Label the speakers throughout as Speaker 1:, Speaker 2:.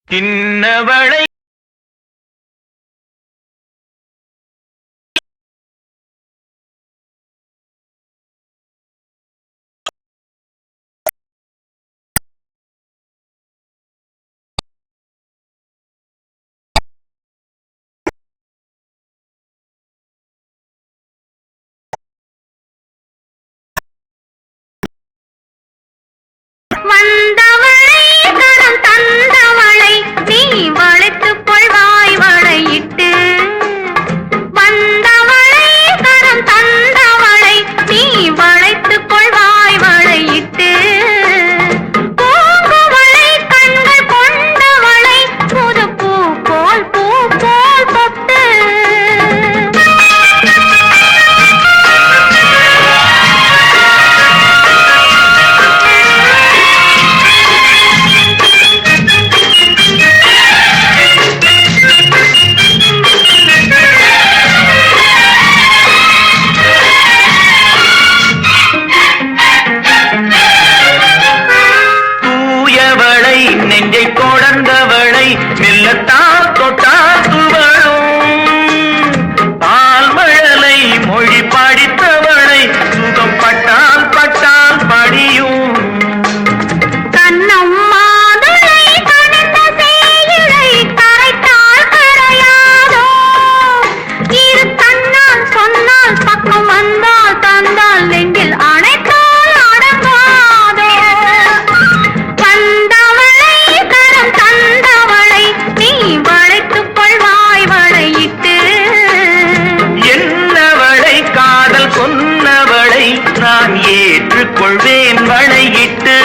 Speaker 1: சின்னவளை
Speaker 2: வந்தவளை கரம் தந்தவளை நீ வளைத்துக் கொள்வாய் வளையிட்டு வந்தவளை கரம் தந்தவளை நீ வளைத்துக் கொள்வாய் வளையிட்டு பூங்குவளை கண்கள் கொண்டவளை புது பூ போல் தொட்டு
Speaker 1: நெஞ்சை கொடர்ந்தவளை மெல்லத்தான் தொட்டால் துவளும் பால் மழலை மொழி படித்தவளை சுகம் பட்டால் படியும்
Speaker 2: கண்ணம்மாதுளை கணந்த சேயிழை கரைத்தால் கரையாதோ இரு கண்ணால் சொன்னால் பக்கம் வந்தால் தந்தால் நெஞ்சில் அணைத்தால் அடங்காதோ வந்தவளை கரம் தந்தவளை நீ வளைத்துக் கொள்வாய் வளையிட்டு
Speaker 1: என்னவளை காதல் சொன்னவளை நான் ஏற்றுக்கொள்வேன் வளையிட்டு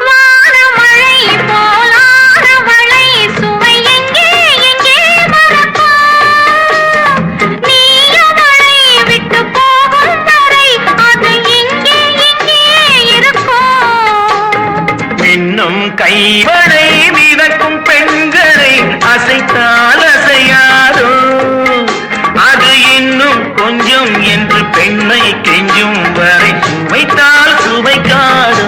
Speaker 2: வானமழை போலானவளை சுவை எங்கே எங்கே மறக்கும் நீயவளை விட்டு போகும் வரை அது எங்கே எங்கே இருக்கும்
Speaker 1: இன்னும் கைவளை மிதக்கும் பெண்களை அசைத்தால் அசையாதோ அது இன்னும் கொஞ்சம் என்று பெண்ணை கெஞ்சும் வரை சுவைத்தால் சுவைக்காதோ